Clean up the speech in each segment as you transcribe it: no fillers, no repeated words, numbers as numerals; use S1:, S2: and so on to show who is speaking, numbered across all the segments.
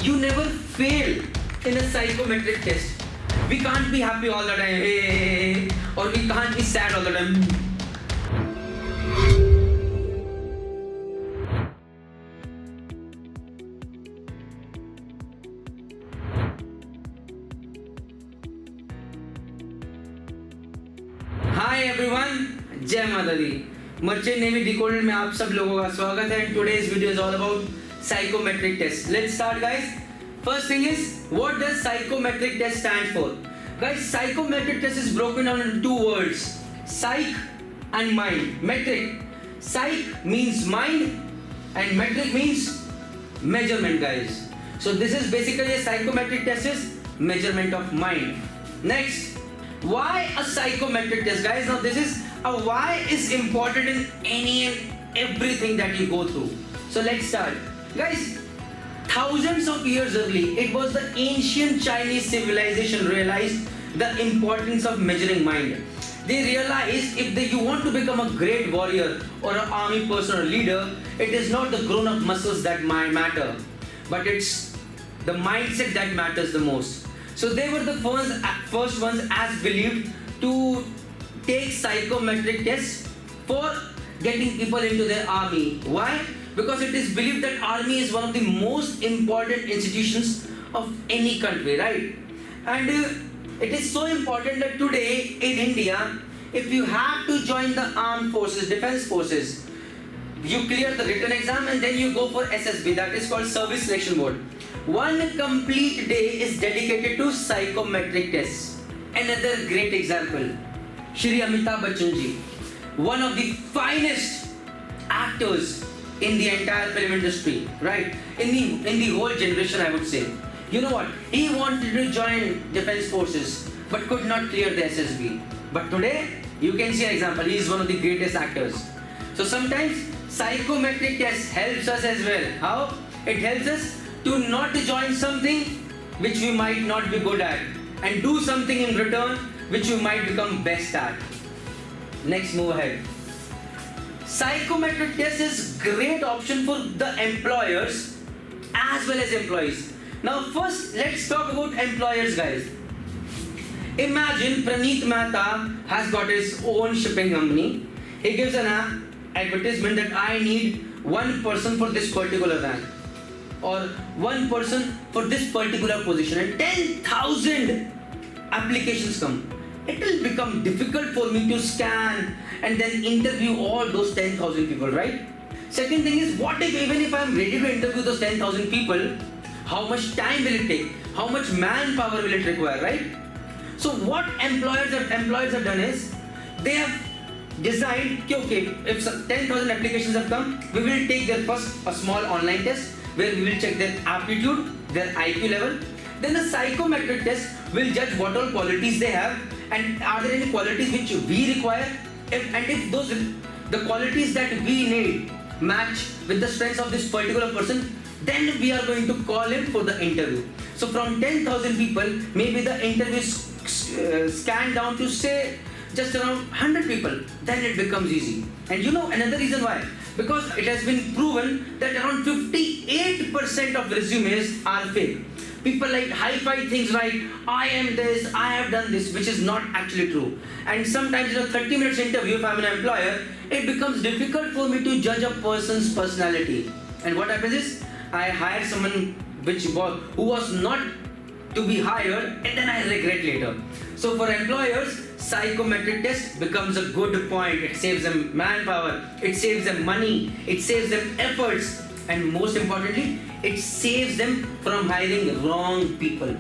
S1: you never fail in a psychometric test. We can't be happy all the time, hey, or we can't be sad all the time. Hi everyone, Jai Mata Di. Merchant Navy Decoded में आप सब लोगों का स्वागत है. And today's video is all about psychometric test. Let's start, guys. First thing is, what does psychometric test stand for? Guys, psychometric test is broken down into two words: psych and mind. Metric. Psych means mind, and metric means measurement, guys. So this is basically a psychometric test is measurement of mind. Next. Why a psychometric test, guys? Now this is a why is important in any and everything that you go through. So let's start. Guys, thousands of years early, it was the ancient Chinese civilization realized the importance of measuring mind. They realized you want to become a great warrior or an army person or leader, it is not the grown-up muscles that matter, but it's the mindset that matters the most. So they were the first ones as believed to take psychometric tests for getting people into their army. Why? Because it is believed that army is one of the most important institutions of any country, right? And it is so important that today in India, if you have to join the armed forces, defense forces, you clear the written exam and then you go for SSB, that is called Service Selection Board. One complete day is dedicated to psychometric tests. Another great example, Shri Amitabh Bachchan ji, one of the finest actors in the entire film industry, right? In the whole generation, I would say. You know what? He wanted to join defense forces, but could not clear the SSB. But today, you can see an example. He is one of the greatest actors. So sometimes psychometric test helps us as well. How? It helps us to not join something which we might not be good at and do something in return which we might become best at. Next, move ahead. Psychometric test is great option for the employers as well as employees. Now first, let's talk about employers, guys. Imagine Praneet Mehta has got his own shipping company. He gives an advertisement that I need one person for this particular rank, or one person for this particular position, and 10,000 applications come. It will become difficult for me to scan and then interview all those 10,000 people, right? Second thing is, what if even if I am ready to interview those 10,000 people, how much time will it take? How much manpower will it require, right? So what employers have done is, they have designed, okay, if 10,000 applications have come, we will take their first a small online test where we will check their aptitude, their IQ level. Then a psychometric test will judge what all qualities they have and are there any qualities which we require. If the qualities that we need match with the strengths of this particular person, then we are going to call him for the interview. So from 10,000 people, maybe the interview is scanned down to say just around 100 people, then it becomes easy. And you know another reason why? Because it has been proven that around 58% of resumes are fake. People like hi-fi things like, I am this, I have done this, which is not actually true. And sometimes in a 30 minutes interview, if I'm an employer, it becomes difficult for me to judge a person's personality. And what happens is, I hire someone who was not to be hired, and then I regret later. So for employers, psychometric test becomes a good point. It saves them manpower, it saves them money, it saves them efforts, and most importantly, it saves them from hiring wrong people.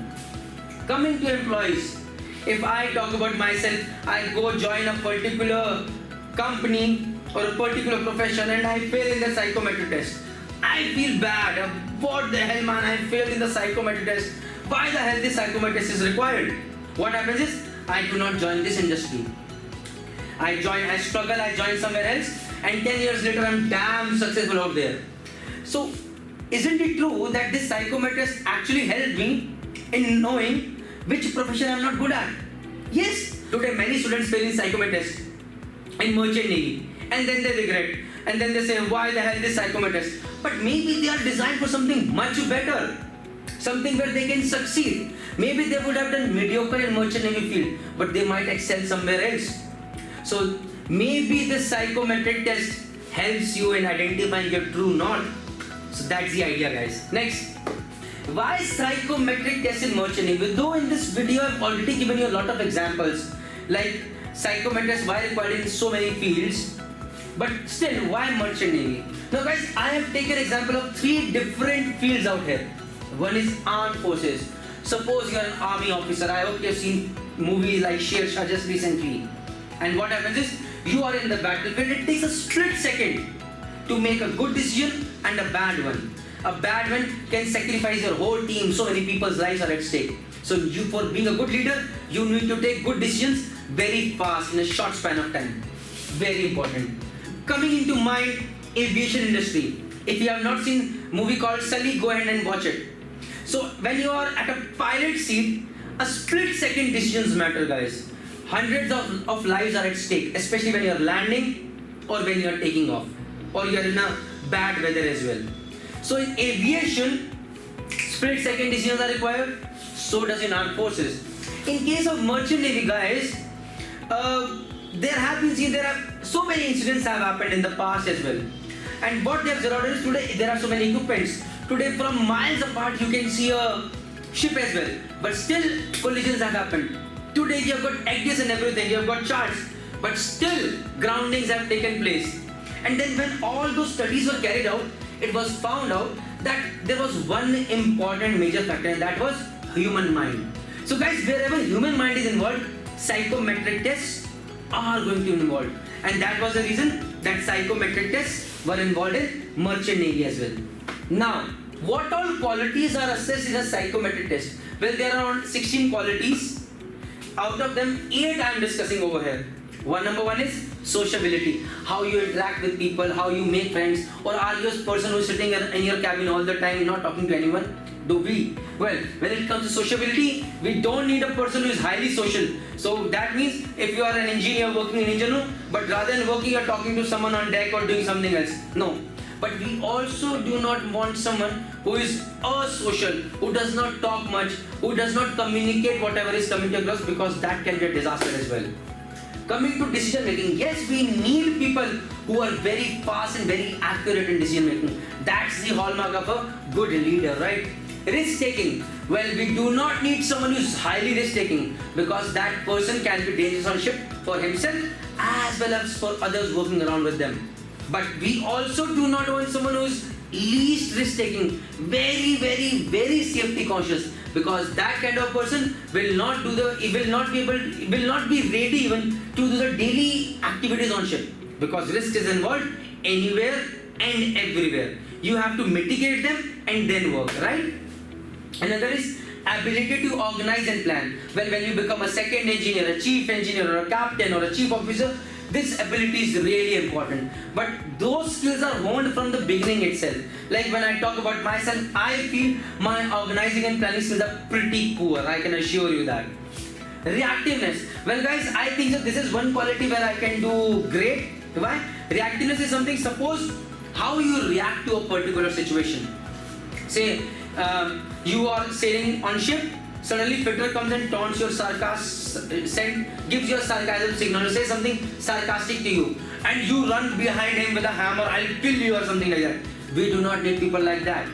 S1: Coming to employees, if I talk about myself, I go join a particular company or a particular profession and I fail in the psychometric test. I feel bad. What the hell, man, I failed in the psychometric test. Why the hell this psychometric test is required? What happens is, I do not join this industry. I struggle, I join somewhere else, and 10 years later I'm damn successful out there. So, isn't it true that this psychometric test actually helped me in knowing which profession I'm not good at? Yes, today many students fail in psychometric test in Merchant Navy, and then they regret, and then they say, why the hell this psychometric test? But maybe they are designed for something much better. something where they can succeed. Maybe they would have done mediocre in merchant navy field, but they might excel somewhere else. So maybe the psychometric test helps you in identifying your true north. So that's the idea, guys. Next, why psychometric test in merchant navy? Though in this video I've already given you a lot of examples, like psychometrics why required in so many fields, but still, why merchant navy? Now guys, I have taken example of 3 different fields out here. One is armed forces. Suppose you are an army officer. I hope you have seen movies like Sher Shah just recently. And what happens is, you are in the battlefield. It takes a split second to make a good decision and a bad one. A bad one can sacrifice your whole team. So many people's lives are at stake. So you, for being a good leader, you need to take good decisions very fast in a short span of time. Very important. Coming into mind, aviation industry. If you have not seen movie called Sully, go ahead and watch it. So when you are at a pilot seat, a split second decisions matter, guys. Hundreds of lives are at stake, especially when you are landing or when you are taking off, or you are in a bad weather as well. So in aviation, split second decisions are required. So does in armed forces. In case of merchant navy, guys, there are so many incidents have happened in the past as well. And what they have zeroed is today there are so many equipments. Today from miles apart you can see a ship as well. But still collisions have happened. Today you have got EGDIS and everything, you have got charts. But still groundings have taken place. And then when all those studies were carried out, it was found out that there was one important major factor, and that was human mind. So guys, wherever human mind is involved, psychometric tests are going to be involved. And that was the reason that psychometric tests were involved in merchant navy as well. Now, what all qualities are assessed in a psychometric test? Well, there are around 16 qualities. Out of them, 8 I am discussing over here. Number one is sociability. How you interact with people, how you make friends, or are you a person who is sitting in your cabin all the time, not talking to anyone? Do we? Well, when it comes to sociability, we don't need a person who is highly social. So that means if you are an engineer working in engine room, but rather than working, you are talking to someone on deck or doing something else. No. But we also do not want someone who is asocial, who does not talk much, who does not communicate whatever is coming across, because that can be a disaster as well. Coming to decision making, yes, we need people who are very fast and very accurate in decision making. That's the hallmark of a good leader, right? Risk taking. Well, we do not need someone who is highly risk taking, because that person can be dangerous on ship for himself as well as for others working around with them. But we also do not want someone who is least risk taking, very, very, very safety conscious, because that kind of person will not be ready even to do the daily activities on ship, because risk is involved anywhere and everywhere. You have to mitigate them and then work, right? Another is ability to organize and plan. Well, when you become a second engineer, a chief engineer, or a captain, or a chief officer, this ability is really important. But those skills are honed from the beginning itself. Like when I talk about myself, I feel my organizing and planning skills are pretty poor. I can assure you that. Reactiveness. Well guys, I think that this is one quality where I can do great. Why? Reactiveness is something, suppose how you react to a particular situation. Say, you are sailing on ship, suddenly fitter comes and taunts your gives you a sarcasm signal, say something sarcastic to you, and you run behind him with a hammer, I'll kill you or something like that. We do not need people like that.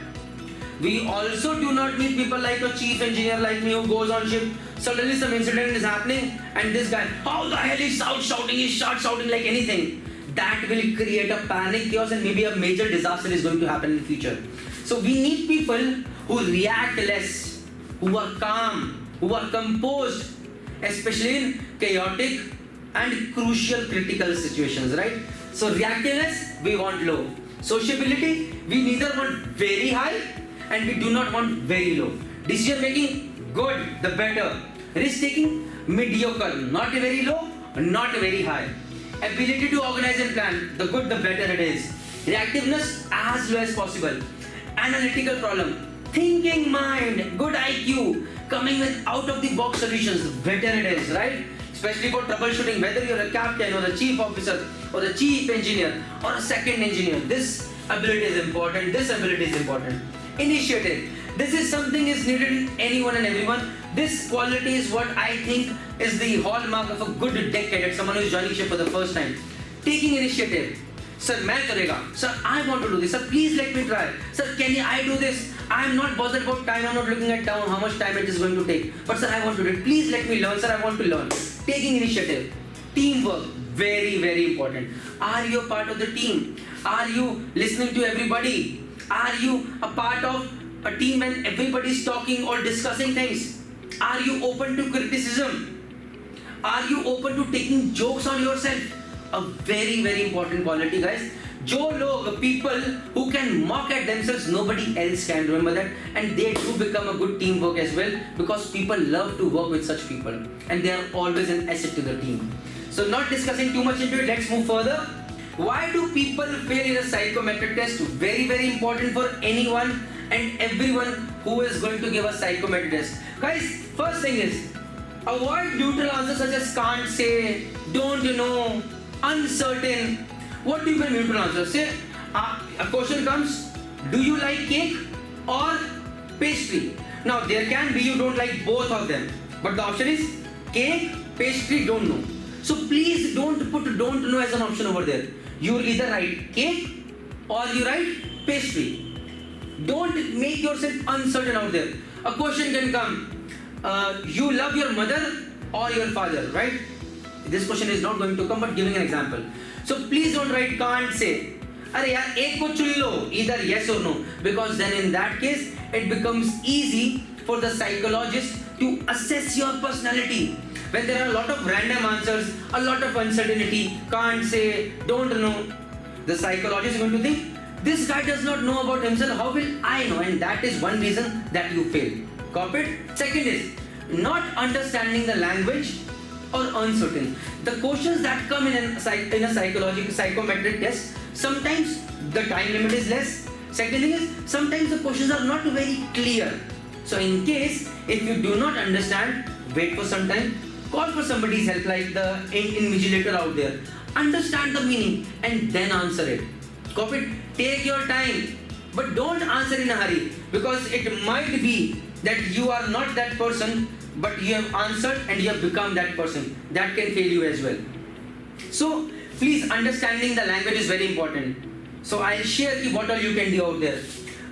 S1: We also do not need people like a chief engineer like me who goes on ship, suddenly some incident is happening and this guy, how the hell he shouting, he starts shouting like anything. That will create a panic, chaos, and maybe a major disaster is going to happen in the future. So we need people who react less, who are calm, who are composed, especially in chaotic and crucial critical situations, right? So reactiveness, we want low. Sociability, we neither want very high and we do not want very low. Decision making, good, the better. Risk taking, mediocre, not very low, not very high. Ability to organize and plan, the good, the better it is. Reactiveness, as low as possible. Analytical problem, thinking mind, good IQ, coming with out of the box solutions, better it is, right? Especially for troubleshooting, whether you're a captain or a chief officer or a chief engineer or a second engineer. This ability is important, this ability is important. Initiative, This is something is needed in anyone and everyone. This quality is what I think is the hallmark of a good deck cadet, someone who is joining ship for the first time. Taking initiative. Sir, मैं करेगा. Sir, I want to do this. Sir, please let me try. Sir, can I do this? I am not bothered about time. I am not looking at down how much time it is going to take. But sir, I want to do it. Please let me learn. Sir, I want to learn. Taking initiative. Teamwork. Very, very important. Are you a part of the team? Are you listening to everybody? Are you a part of a team when everybody is talking or discussing things? Are you open to criticism? Are you open to taking jokes on yourself? A very, very important quality, guys. Jo log, people who can mock at themselves, nobody else can. Remember that. And they do become a good teamwork as well, because people love to work with such people. And they are always an asset to the team. So not discussing too much into it, let's move further. Why do people fail in a psychometric test? Very, very important for anyone and everyone who is going to give a psychometric test. Guys, first thing is, avoid neutral answers such as can't say, don't know, uncertain. What do you mean neutral answers? Say, a question comes, do you like cake or pastry? Now there can be you don't like both of them, but the option is cake, pastry, don't know. So please don't put don't know as an option over there. You will either write cake or you write pastry. Don't make yourself uncertain out there. A question can come, you love your mother or your father, right? This question is not going to come, but giving an example. So please don't write can't say. Arey yaar, ek ko chun lo, either yes or no. Because then in that case, it becomes easy for the psychologist to assess your personality. When there are a lot of random answers, a lot of uncertainty, can't say, don't know, the psychologist is going to think, this guy does not know about himself, how will I know? And that is one reason that you fail. Copied? Second is, not understanding the language or uncertain. The questions that come in a psychological psychometric test, sometimes the time limit is less. Second thing is, sometimes the questions are not very clear. So in case, if you do not understand, wait for some time, call for somebody's help like the invigilator out there. Understand the meaning and then answer it. Copy. Take your time, but don't answer in a hurry, because it might be that you are not that person, but you have answered and you have become that person. That can fail you as well. So please, understanding the language is very important. So I'll share what all you can do out there.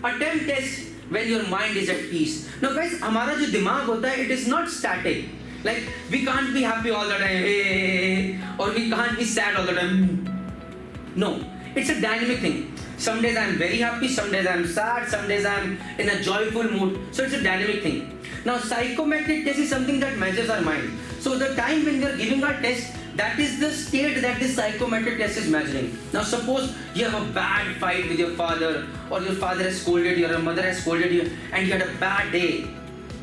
S1: Attempt test when your mind is at peace. Now guys, हमारा जो दिमाग होता है, it is not static. Like we can't be happy all the time, or we can't be sad all the time. No, it's a dynamic thing. Some days I'm very happy, some days I'm sad, some days I'm in a joyful mood. So it's a dynamic thing. Now psychometric test is something that measures our mind. So the time when we are giving our test, that is the state that this psychometric test is measuring. Now suppose you have a bad fight with your father, or your father has scolded you, or your mother has scolded you, and you had a bad day,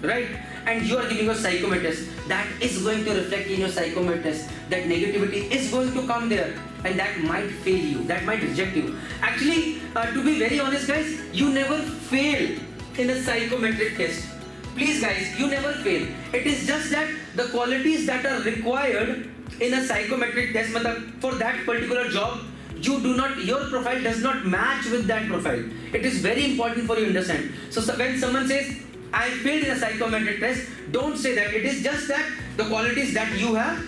S1: right? And you are giving a psychometric test. That is going to reflect in your psychometric test. That negativity is going to come there, and that might fail you, that might reject you. Actually, to be very honest guys, you never fail in a psychometric test. Please guys, you never fail. It is just that the qualities that are required in a psychometric test, for that particular job, you do not, your profile does not match with that profile. It is very important for you to understand. So when someone says, I failed in a psychometric test, don't say that. It is just that the qualities that you have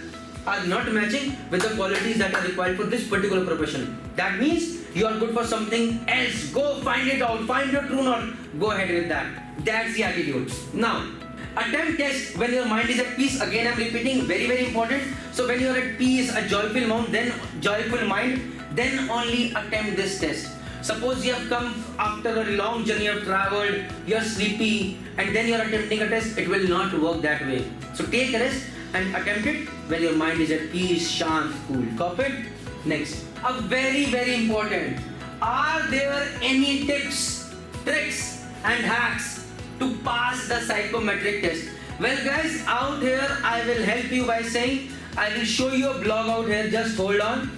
S1: are not matching with the qualities that are required for this particular profession. That means you are good for something else. Go find it out, find your true north, go ahead with that. That's the attitude. Now, attempt test when your mind is at peace. Again, I'm repeating, very, very important. So when you are at peace, a joyful mind, then only attempt this test. Suppose you have come after a long journey, you have traveled, you are sleepy, and then you are attempting a test, it will not work that way. So take a rest and attempt it when your mind is at peace, shant, cool. Copied? Next. A very, very important. Are there any tips, tricks, and hacks to pass the psychometric test? Well guys, out here I will help you by saying, I will show you a blog out here, just hold on.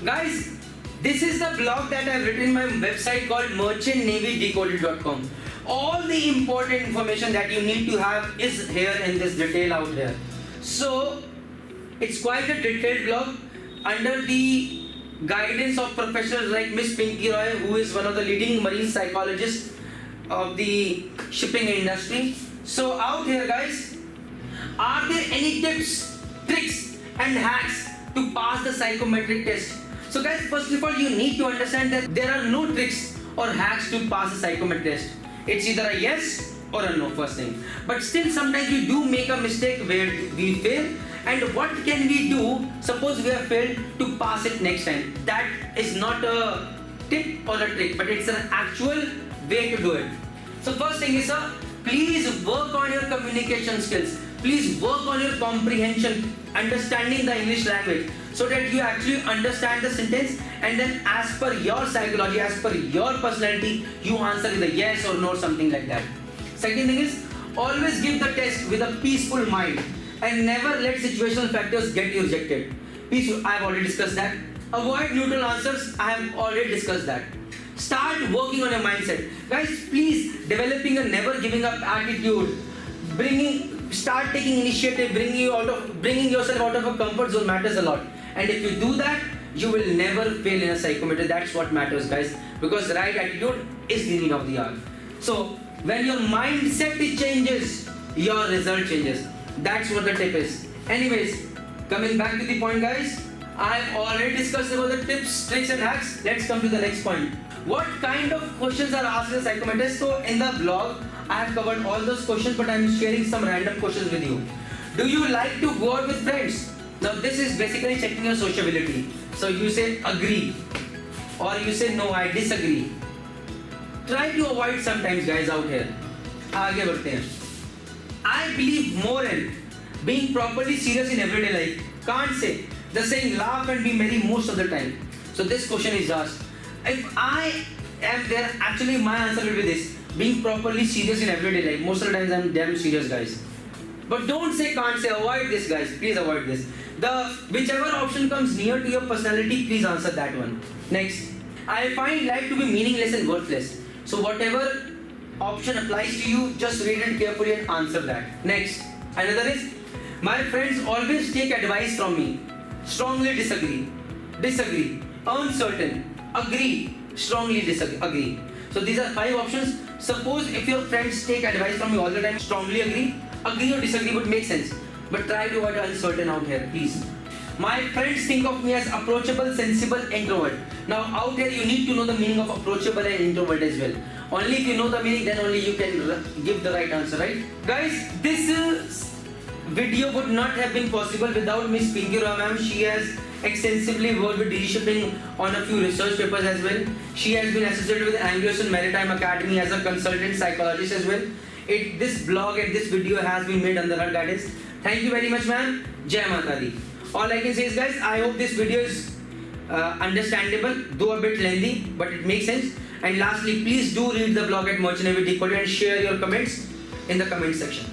S1: Guys, this is the blog that I've written in my website called merchantnavydecoded.com. All the important information that you need to have is here in this detail out here. So it's quite a detailed blog under the guidance of professionals like Miss Pinky Roy, who is one of the leading marine psychologists of the shipping industry. So out here guys, are there any tips, tricks and hacks to pass the psychometric test? So guys, first of all, you need to understand that there are no tricks or hacks to pass a psychometric test. It's either a yes or a no, first thing. But still sometimes we do make a mistake where we fail. And what can we do? Suppose we have failed, to pass it next time. That is not a tip or a trick, but it's an actual way to do it. So first thing is, sir, please work on your communication skills. Please work on your comprehension, understanding the English language, so that you actually understand the sentence, and then as per your psychology, as per your personality, you answer with a yes or no, something like that. Second thing is, always give the test with a peaceful mind and never let situational factors get you rejected. Peaceful, I have already discussed that. Avoid neutral answers, I have already discussed that. Start working on your mindset. Guys, please, developing a never giving up attitude, start taking initiative, bringing yourself out of a comfort zone matters a lot. And if you do that, you will never fail in a psychometric. That's what matters, guys, because the right attitude is the need of the hour. So when your mindset changes, your result changes. That's what the tip is. Anyways, coming back to the point, guys, I've already discussed about the tips, tricks and hacks. Let's come to the next point. What kind of questions are asked in the psychometric? So in the blog, I have covered all those questions, but I'm sharing some random questions with you. Do you like to go out with friends? Now this is basically checking your sociability. So you say agree, or you say no, I disagree. Try to avoid sometimes, guys, out here. आगे बढ़ते हैं. I believe more in being properly serious in everyday life. Can't say the saying laugh and be merry most of the time. So this question is asked. If I am there, actually my answer will be this: being properly serious in everyday life. Most of the times I'm damn serious, guys. But don't say can't say. Avoid this, guys. Please avoid this. Whichever option comes near to your personality, please answer that one. Next, I find life to be meaningless and worthless. So whatever option applies to you, just read it carefully and answer that. Next, another is, my friends always take advice from me. Strongly disagree, disagree, uncertain, agree, strongly disagree. So these are 5 options. Suppose if your friends take advice from you all the time, strongly agree or disagree would make sense. But try to avoid uncertain out here, please. My friends think of me as approachable, sensible, introvert. Now out here you need to know the meaning of approachable and introvert as well. Only if you know the meaning, then only you can give the right answer, right? Guys, this video would not have been possible without Miss Pinky Roy ma'am. She has extensively worked with DG Shipping on a few research papers as well. She has been associated with Anglo-Saxon Maritime Academy as a consultant psychologist as well. This blog and this video has been made under her guidance. Thank you very much, ma'am. Jai Mata Di. All I can say is, guys, I hope this video is understandable, though a bit lengthy, but it makes sense. And lastly, please do read the blog at Merchant Navy Decoded and share your comments in the comment section.